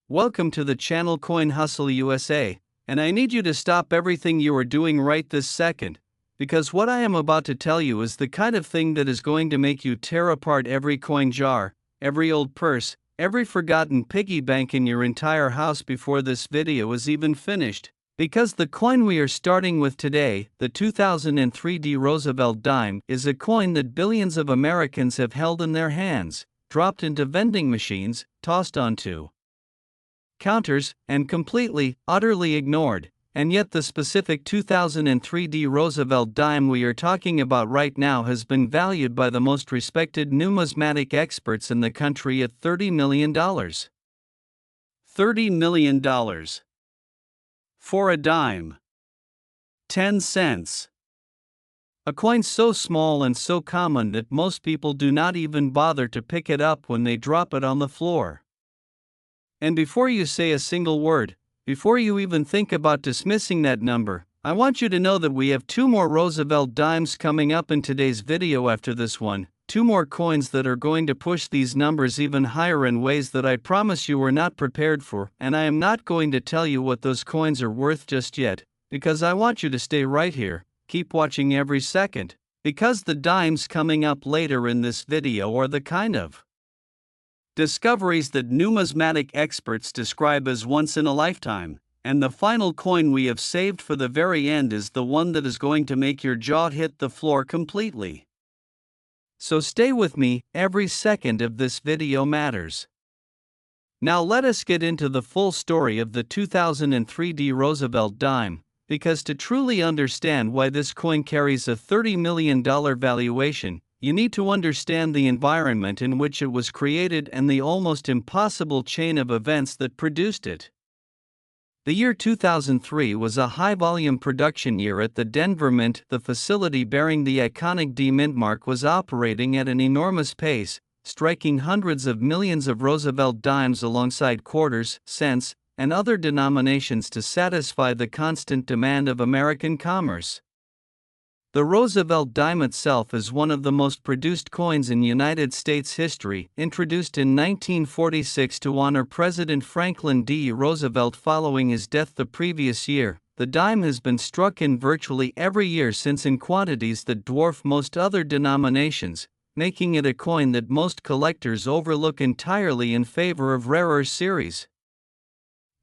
Welcome to the channel Coin Hustle USA, and I need you to stop everything you are doing right this second, because what I am about to tell you is the kind of thing that is going to make you tear apart every coin jar, every old purse, every forgotten piggy bank in your entire house before this video is even finished. Because the coin we are starting with today, the 2003 Roosevelt Dime, is a coin that billions of Americans have held in their hands, dropped into vending machines, tossed onto counters, and completely, utterly ignored. And yet the specific 2003 Roosevelt Dime we are talking about right now has been valued by the most respected numismatic experts in the country at $30 million. $30 million. For a dime. 10 cents. A coin so small and so common that most people do not even bother to pick it up when they drop it on the floor. And before you say a single word, before you even think about dismissing that number, I want you to know that we have two more Roosevelt Dimes coming up in today's video after this one, two more coins that are going to push these numbers even higher in ways that I promise you were not prepared for, and I am not going to tell you what those coins are worth just yet, because I want you to stay right here, keep watching every second, because the dimes coming up later in this video are the kind of discoveries that numismatic experts describe as once in a lifetime, and the final coin we have saved for the very end is the one that is going to make your jaw hit the floor completely. So stay with me, every second of this video matters. Now let us get into the full story of the 2003 Roosevelt Dime, because to truly understand why this coin carries a $30 million valuation, you need to understand the environment in which it was created and the almost impossible chain of events that produced it. The year 2003 was a high-volume production year at the Denver Mint. The facility bearing the iconic D Mint mark was operating at an enormous pace, striking hundreds of millions of Roosevelt dimes alongside quarters, cents, and other denominations to satisfy the constant demand of American commerce. The Roosevelt Dime itself is one of the most produced coins in United States history, introduced in 1946 to honor President Franklin D. Roosevelt following his death the previous year. The dime has been struck in virtually every year since in quantities that dwarf most other denominations, making it a coin that most collectors overlook entirely in favor of rarer series.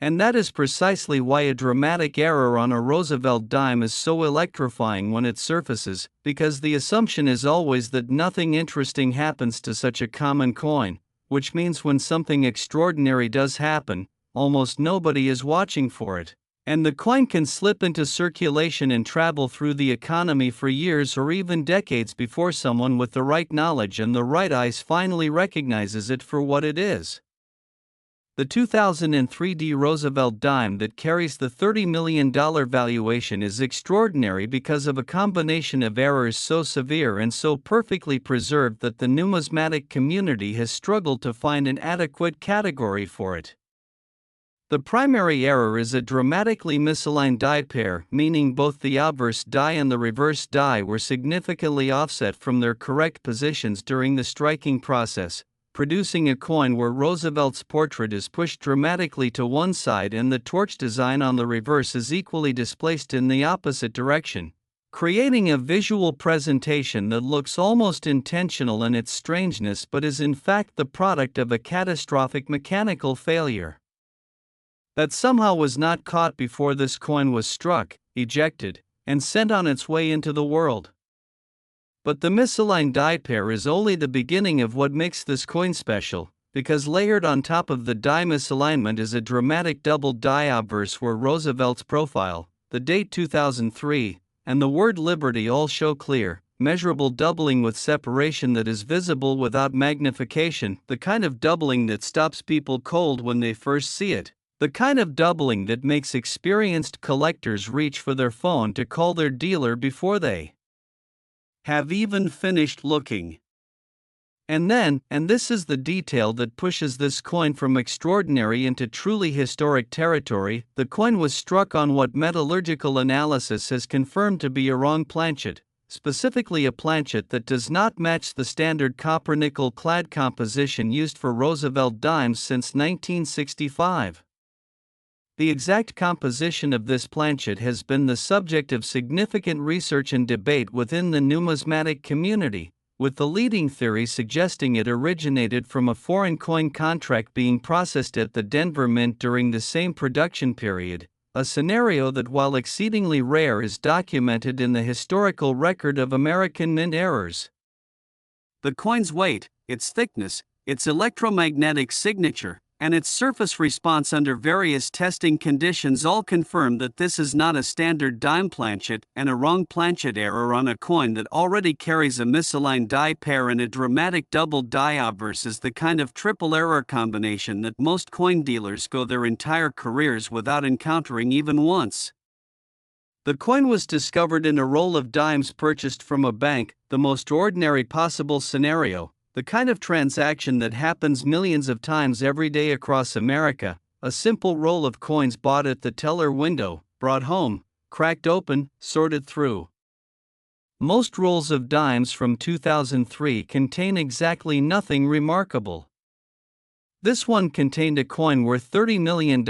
And that is precisely why a dramatic error on a Roosevelt dime is so electrifying when it surfaces, because the assumption is always that nothing interesting happens to such a common coin, which means when something extraordinary does happen, almost nobody is watching for it, and the coin can slip into circulation and travel through the economy for years or even decades before someone with the right knowledge and the right eyes finally recognizes it for what it is. The 2003 Roosevelt Dime that carries the $30 million valuation is extraordinary because of a combination of errors so severe and so perfectly preserved that the numismatic community has struggled to find an adequate category for it. The primary error is a dramatically misaligned die pair, meaning both the obverse die and the reverse die were significantly offset from their correct positions during the striking process, producing a coin where Roosevelt's portrait is pushed dramatically to one side and the torch design on the reverse is equally displaced in the opposite direction, creating a visual presentation that looks almost intentional in its strangeness but is in fact the product of a catastrophic mechanical failure that somehow was not caught before this coin was struck, ejected, and sent on its way into the world. But the misaligned die pair is only the beginning of what makes this coin special, because layered on top of the die misalignment is a dramatic double die obverse where Roosevelt's profile, the date 2003, and the word liberty all show clear, measurable doubling with separation that is visible without magnification, the kind of doubling that stops people cold when they first see it, the kind of doubling that makes experienced collectors reach for their phone to call their dealer before they have even finished looking. And this is the detail that pushes this coin from extraordinary into truly historic territory, the coin was struck on what metallurgical analysis has confirmed to be a wrong planchet, specifically a planchet that does not match the standard copper-nickel clad composition used for Roosevelt dimes since 1965. The exact composition of this planchet has been the subject of significant research and debate within the numismatic community, with the leading theory suggesting it originated from a foreign coin contract being processed at the Denver Mint during the same production period, a scenario that, while exceedingly rare, is documented in the historical record of American mint errors. The coin's weight, its thickness, its electromagnetic signature, and its surface response under various testing conditions all confirm that this is not a standard dime planchet, and a wrong planchet error on a coin that already carries a misaligned die pair and a dramatic double die obverse is the kind of triple error combination that most coin dealers go their entire careers without encountering even once. The coin was discovered in a roll of dimes purchased from a bank, the most ordinary possible scenario, the kind of transaction that happens millions of times every day across America, a simple roll of coins bought at the teller window, brought home, cracked open, sorted through. Most rolls of dimes from 2003 contain exactly nothing remarkable. This one contained a coin worth $30 million,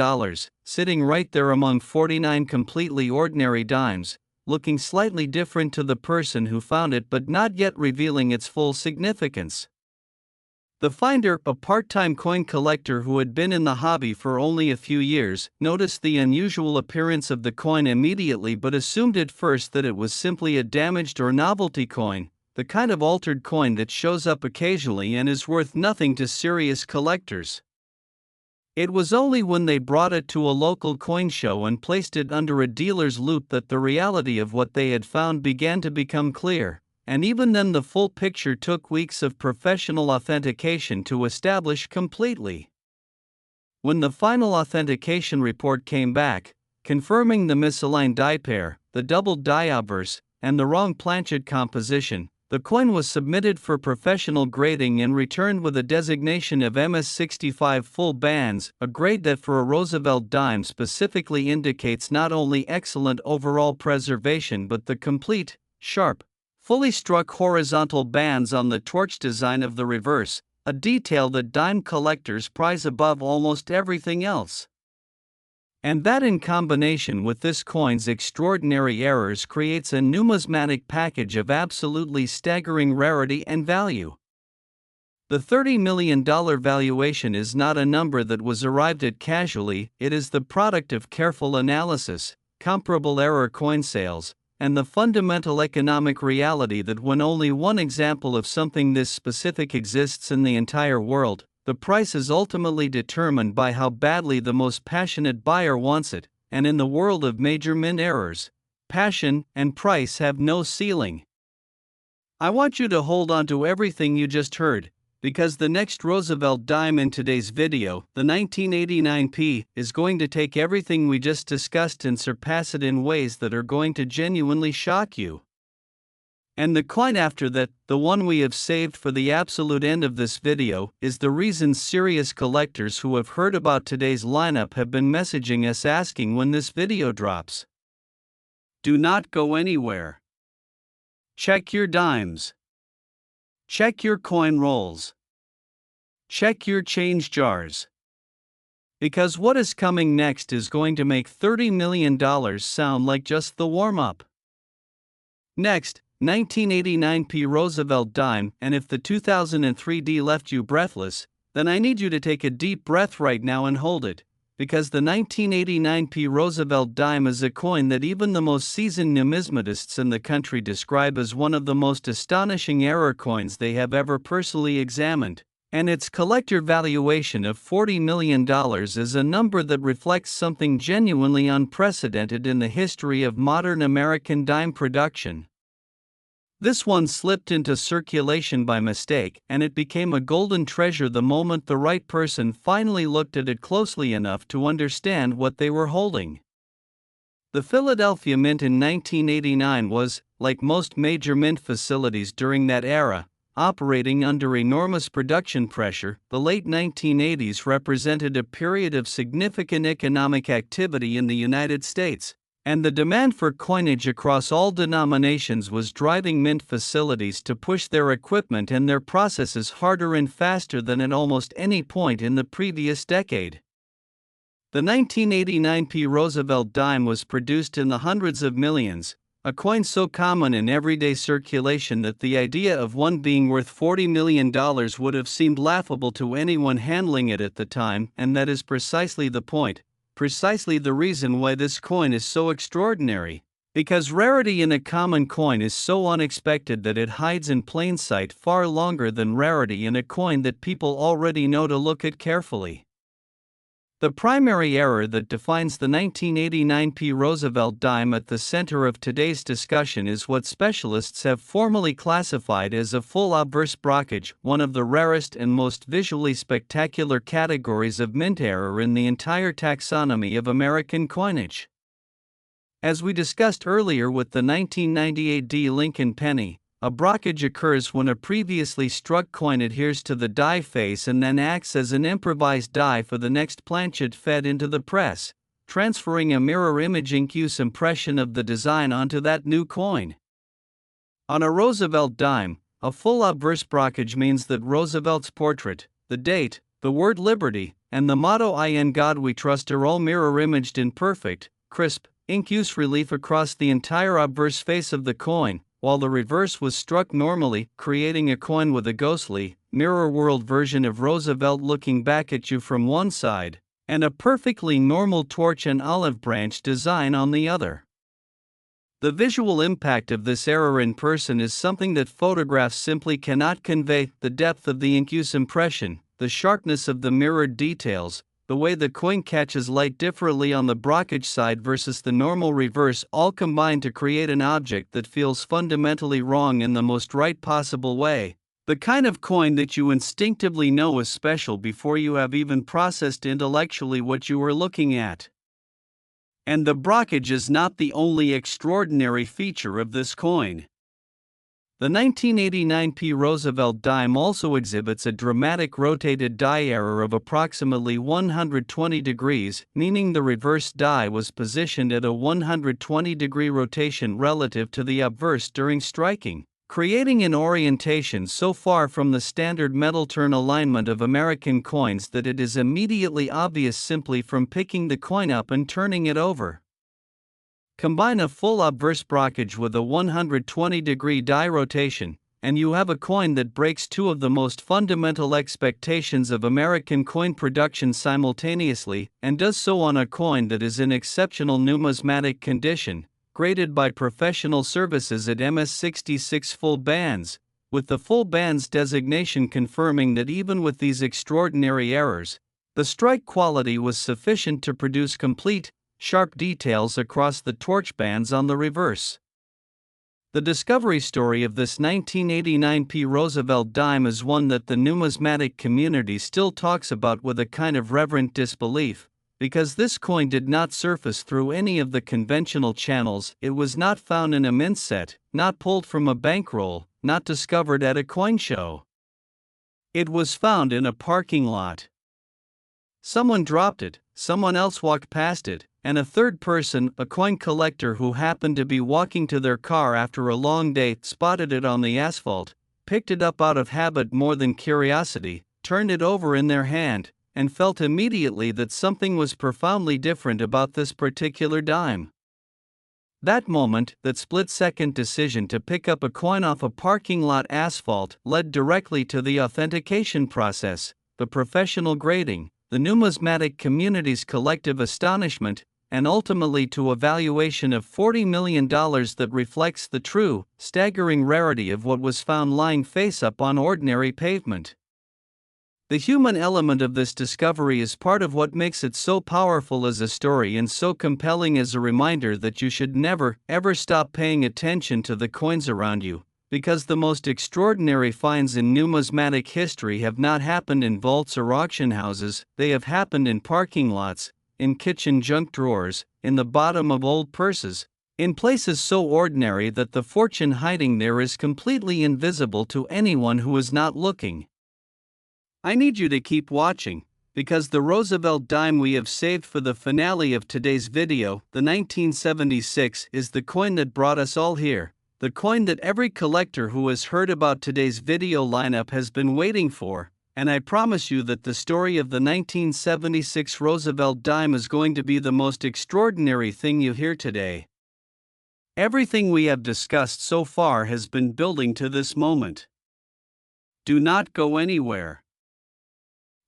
sitting right there among 49 completely ordinary dimes, looking slightly different to the person who found it but not yet revealing its full significance. The finder, a part-time coin collector who had been in the hobby for only a few years, noticed the unusual appearance of the coin immediately but assumed at first that it was simply a damaged or novelty coin, the kind of altered coin that shows up occasionally and is worth nothing to serious collectors. It was only when they brought it to a local coin show and placed it under a dealer's loupe that the reality of what they had found began to become clear. And even then the full picture took weeks of professional authentication to establish completely. When the final authentication report came back, confirming the misaligned die pair, the double die obverse, and the wrong planchet composition, the coin was submitted for professional grading and returned with a designation of MS65 full bands, a grade that for a Roosevelt dime specifically indicates not only excellent overall preservation but the complete, sharp, fully struck horizontal bands on the torch design of the reverse, a detail that dime collectors prize above almost everything else. And that, in combination with this coin's extraordinary errors, creates a numismatic package of absolutely staggering rarity and value. The $30 million valuation is not a number that was arrived at casually, it is the product of careful analysis, comparable error coin sales, and the fundamental economic reality that when only one example of something this specific exists in the entire world, the price is ultimately determined by how badly the most passionate buyer wants it, and in the world of major mint errors, passion and price have no ceiling. I want you to hold on to everything you just heard, because the next Roosevelt dime in today's video, the 1989p, is going to take everything we just discussed and surpass it in ways that are going to genuinely shock you. And the coin after that, the one we have saved for the absolute end of this video, is the reason serious collectors who have heard about today's lineup have been messaging us asking when this video drops. Do not go anywhere. Check your dimes. Check your coin rolls. Check your change jars. Because what is coming next is going to make $30 million sound like just the warm-up. Next, 1989p Roosevelt dime, and if the 2003D left you breathless, then I need you to take a deep breath right now and hold it, because the 1989p Roosevelt dime is a coin that even the most seasoned numismatists in the country describe as one of the most astonishing error coins they have ever personally examined, and its collector valuation of $40 million is a number that reflects something genuinely unprecedented in the history of modern American dime production. This one slipped into circulation by mistake, and it became a golden treasure the moment the right person finally looked at it closely enough to understand what they were holding. The Philadelphia Mint in 1989 was, like most major mint facilities during that era, operating under enormous production pressure. The late 1980s represented a period of significant economic activity in the United States, And the demand for coinage across all denominations was driving mint facilities to push their equipment and their processes harder and faster than at almost any point in the previous decade. The 1989 Roosevelt Dime was produced in the hundreds of millions, a coin so common in everyday circulation that the idea of one being worth $40 million would have seemed laughable to anyone handling it at the time, and that is precisely the point, precisely the reason why this coin is so extraordinary. Because rarity in a common coin is so unexpected that it hides in plain sight far longer than rarity in a coin that people already know to look at carefully. The primary error that defines the 1989 Roosevelt Dime at the center of today's discussion is what specialists have formally classified as a full obverse brockage, one of the rarest and most visually spectacular categories of mint error in the entire taxonomy of American coinage. As we discussed earlier with the 1998 D. Lincoln penny, a brockage occurs when a previously struck coin adheres to the die face and then acts as an improvised die for the next planchet fed into the press, transferring a mirror image ink-use impression of the design onto that new coin. On a Roosevelt dime, a full obverse brockage means that Roosevelt's portrait, the date, the word liberty, and the motto "In God We Trust" are all mirror-imaged in perfect, crisp, ink-use relief across the entire obverse face of the coin, while the reverse was struck normally, creating a coin with a ghostly, mirror-world version of Roosevelt looking back at you from one side, and a perfectly normal torch and olive branch design on the other. The visual impact of this error in person is something that photographs simply cannot convey: the depth of the ink-use impression, the sharpness of the mirrored details, the way the coin catches light differently on the brockage side versus the normal reverse, all combine to create an object that feels fundamentally wrong in the most right possible way. The kind of coin that you instinctively know is special before you have even processed intellectually what you are looking at. And the brockage is not the only extraordinary feature of this coin. The 1989 Roosevelt Dime also exhibits a dramatic rotated die error of approximately 120 degrees, meaning the reverse die was positioned at a 120-degree rotation relative to the obverse during striking, creating an orientation so far from the standard metal turn alignment of American coins that it is immediately obvious simply from picking the coin up and turning it over. Combine a full obverse brockage with a 120-degree die rotation, and you have a coin that breaks two of the most fundamental expectations of American coin production simultaneously, and does so on a coin that is in exceptional numismatic condition, graded by professional services at MS66 full bands, with the full bands designation confirming that even with these extraordinary errors, the strike quality was sufficient to produce complete, sharp details across the torch bands on the reverse. The discovery story of this 1989 Roosevelt dime is one that the numismatic community still talks about with a kind of reverent disbelief, because this coin did not surface through any of the conventional channels. It was not found in a mint set, not pulled from a bankroll, not discovered at a coin show. It was found in a parking lot. Someone dropped it, someone else walked past it, and a third person, a coin collector who happened to be walking to their car after a long day, spotted it on the asphalt, picked it up out of habit more than curiosity, turned it over in their hand, and felt immediately that something was profoundly different about this particular dime. That moment, that split-second decision to pick up a coin off a parking lot asphalt, led directly to the authentication process, the professional grading, the numismatic community's collective astonishment, and ultimately to a valuation of $40 million that reflects the true, staggering rarity of what was found lying face-up on ordinary pavement. The human element of this discovery is part of what makes it so powerful as a story and so compelling as a reminder that you should never, ever stop paying attention to the coins around you, because the most extraordinary finds in numismatic history have not happened in vaults or auction houses. They have happened in parking lots, in kitchen junk drawers, in the bottom of old purses, in places so ordinary that the fortune hiding there is completely invisible to anyone who is not looking. I need you to keep watching, Because the Roosevelt dime we have saved for the finale of today's video, the 1976, is the coin that brought us all here, the coin that every collector who has heard about today's video lineup has been waiting for, and I promise you that the story of the 1976 Roosevelt dime is going to be the most extraordinary thing you hear today. Everything we have discussed so far has been building to this moment. Do not go anywhere.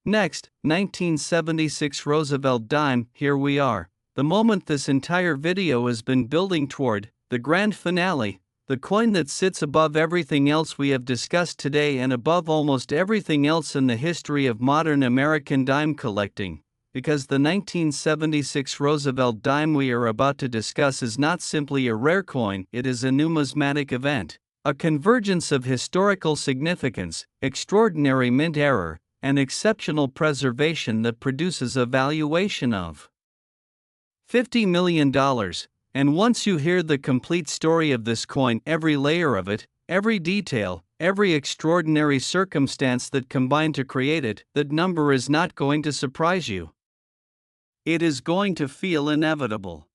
Next, 1976 Roosevelt dime, here we are, the moment this entire video has been building toward, the grand finale, the coin that sits above everything else we have discussed today and above almost everything else in the history of modern American dime collecting, because the 1976 Roosevelt dime we are about to discuss is not simply a rare coin, it is a numismatic event, a convergence of historical significance, extraordinary mint error, and exceptional preservation that produces a valuation of $50 million. And once you hear the complete story of this coin, every layer of it, every detail, every extraordinary circumstance that combined to create it, that number is not going to surprise you. It is going to feel inevitable.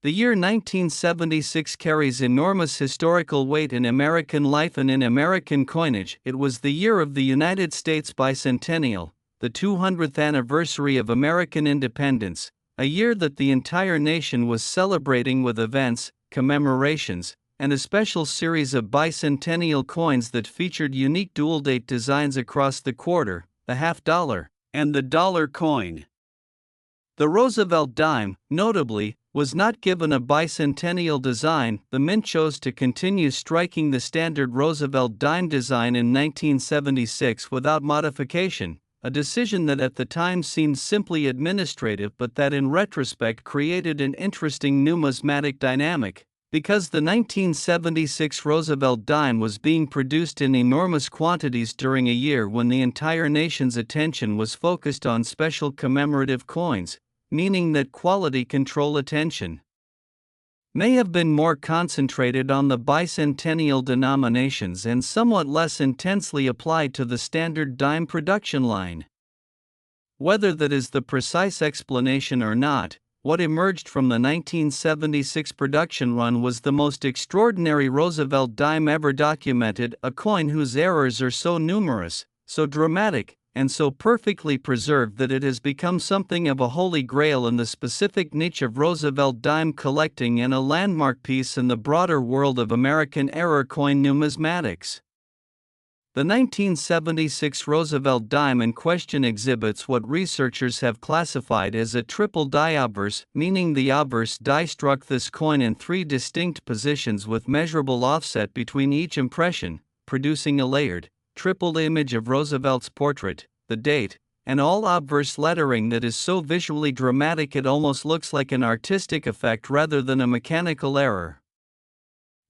The year 1976 carries enormous historical weight in American life and in American coinage. It was the year of the United States bicentennial, the 200th anniversary of American independence, a year that the entire nation was celebrating with events, commemorations, and a special series of bicentennial coins that featured unique dual-date designs across the quarter, the half-dollar, and the dollar coin. The Roosevelt dime, notably, was not given a bicentennial design. The mint chose to continue striking the standard Roosevelt dime design in 1976 without modification, a decision that at the time seemed simply administrative but that in retrospect created an interesting numismatic dynamic, because the 1976 Roosevelt dime was being produced in enormous quantities during a year when the entire nation's attention was focused on special commemorative coins, meaning that quality control attention may have been more concentrated on the bicentennial denominations and somewhat less intensely applied to the standard dime production line. Whether that is the precise explanation or not, what emerged from the 1976 production run was the most extraordinary Roosevelt dime ever documented, a coin whose errors are so numerous, so dramatic, and so perfectly preserved that it has become something of a holy grail in the specific niche of Roosevelt dime collecting and a landmark piece in the broader world of American era coin numismatics. The 1976 Roosevelt dime in question exhibits what researchers have classified as a triple die obverse, meaning the obverse die struck this coin in three distinct positions with measurable offset between each impression, producing a layered, tripled image of Roosevelt's portrait, the date, and all obverse lettering that is so visually dramatic it almost looks like an artistic effect rather than a mechanical error.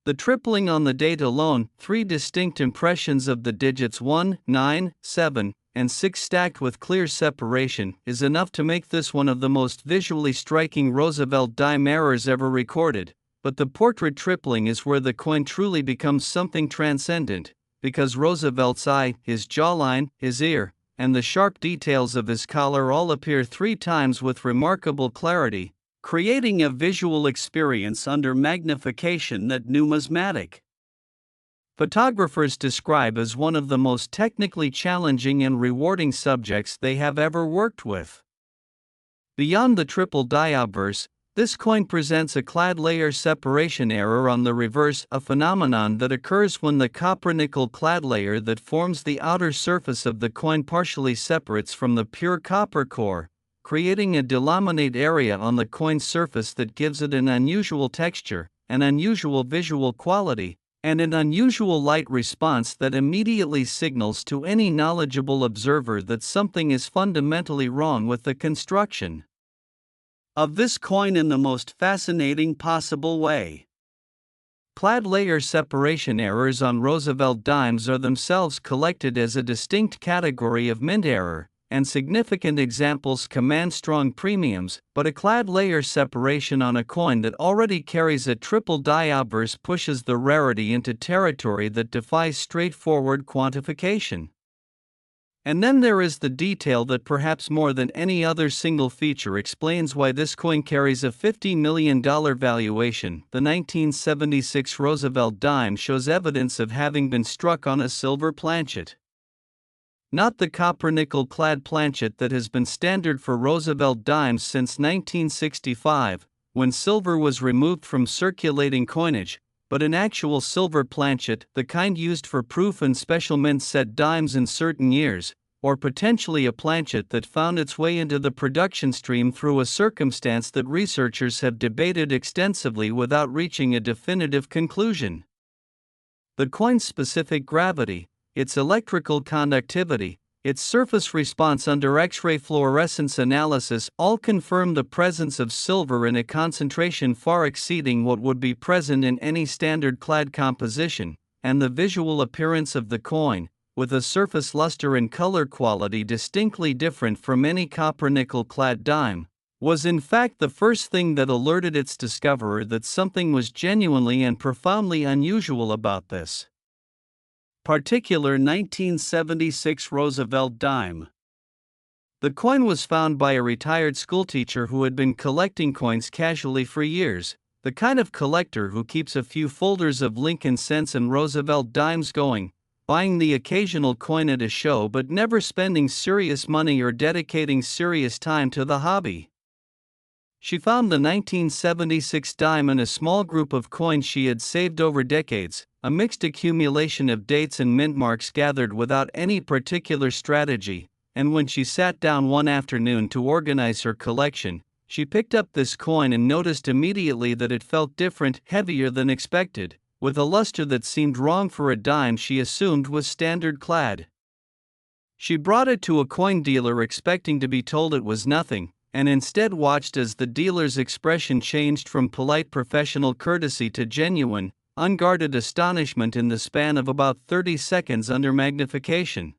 The tripling on the date alone, three distinct impressions of the digits 1, 9, 7, and 6 stacked with clear separation, is enough to make this one of the most visually striking Roosevelt dime errors ever recorded, but the portrait tripling is where the coin truly becomes something transcendent, because Roosevelt's eye, his jawline, his ear, and the sharp details of his collar all appear 3 times with remarkable clarity, creating a visual experience under magnification that numismatic photographers describe as one of the most technically challenging and rewarding subjects they have ever worked with. Beyond the triple die obverse, this coin presents a clad layer separation error on the reverse, a phenomenon that occurs when the copper-nickel clad layer that forms the outer surface of the coin partially separates from the pure copper core, creating a delaminate area on the coin's surface that gives it an unusual texture, an unusual visual quality, and an unusual light response that immediately signals to any knowledgeable observer that something is fundamentally wrong with the construction of this coin in the most fascinating possible way. Clad layer separation errors on Roosevelt dimes are themselves collected as a distinct category of mint error, and significant examples command strong premiums, but a clad layer separation on a coin that already carries a triple die obverse pushes the rarity into territory that defies straightforward quantification. And then there is the detail that perhaps more than any other single feature explains why this coin carries a $50 million valuation. The 1976 Roosevelt Dime shows evidence of having been struck on a silver planchet. Not the copper nickel-clad planchet that has been standard for Roosevelt dimes since 1965, when silver was removed from circulating coinage, but an actual silver planchet, the kind used for proof and special mint set dimes in certain years, or potentially a planchet that found its way into the production stream through a circumstance that researchers have debated extensively without reaching a definitive conclusion. The coin's specific gravity, its electrical conductivity, its surface response under X-ray fluorescence analysis all confirm the presence of silver in a concentration far exceeding what would be present in any standard clad composition, and the visual appearance of the coin, with a surface luster and color quality distinctly different from any copper nickel clad dime, was in fact the first thing that alerted its discoverer that something was genuinely and profoundly unusual about this particular 1976 Roosevelt dime. The coin was found by a retired schoolteacher who had been collecting coins casually for years, the kind of collector who keeps a few folders of Lincoln cents and Roosevelt dimes going, buying the occasional coin at a show but never spending serious money or dedicating serious time to the hobby. She found the 1976 dime in a small group of coins she had saved over decades, a mixed accumulation of dates and mint marks gathered without any particular strategy, and when she sat down one afternoon to organize her collection, she picked up this coin and noticed immediately that it felt different, heavier than expected, with a luster that seemed wrong for a dime she assumed was standard clad. She brought it to a coin dealer expecting to be told it was nothing, and instead watched as the dealer's expression changed from polite professional courtesy to genuine, unguarded astonishment in the span of about 30 seconds under magnification.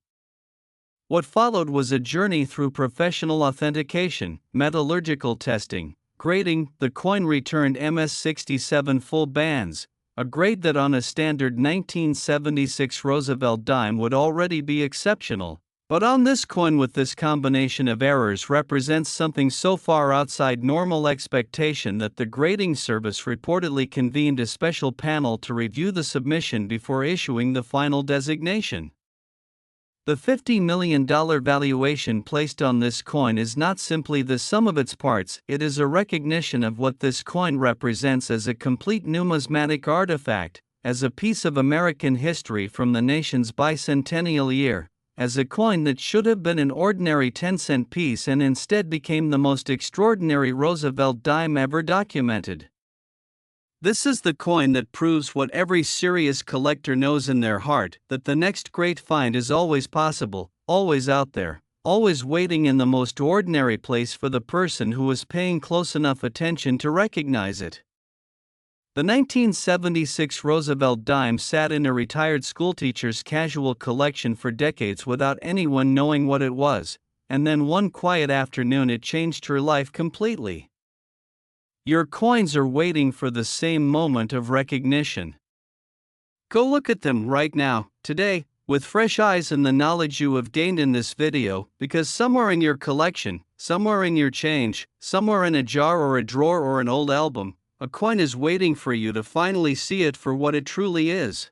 What followed was a journey through professional authentication, metallurgical testing, grading. The coin returned MS-67 full bands, a grade that on a standard 1976 Roosevelt dime would already be exceptional. But on this coin with this combination of errors represents something so far outside normal expectation that the grading service reportedly convened a special panel to review the submission before issuing the final designation. The $50 million valuation placed on this coin is not simply the sum of its parts, it is a recognition of what this coin represents as a complete numismatic artifact, as a piece of American history from the nation's bicentennial year, as a coin that should have been an ordinary 10-cent piece and instead became the most extraordinary Roosevelt dime ever documented. This is the coin that proves what every serious collector knows in their heart, that the next great find is always possible, always out there, always waiting in the most ordinary place for the person who is paying close enough attention to recognize it. The 1976 Roosevelt dime sat in a retired schoolteacher's casual collection for decades without anyone knowing what it was, and then one quiet afternoon it changed her life completely. Your coins are waiting for the same moment of recognition. Go look at them right now, today, with fresh eyes and the knowledge you have gained in this video, because somewhere in your collection, somewhere in your change, somewhere in a jar or a drawer or an old album, a coin is waiting for you to finally see it for what it truly is.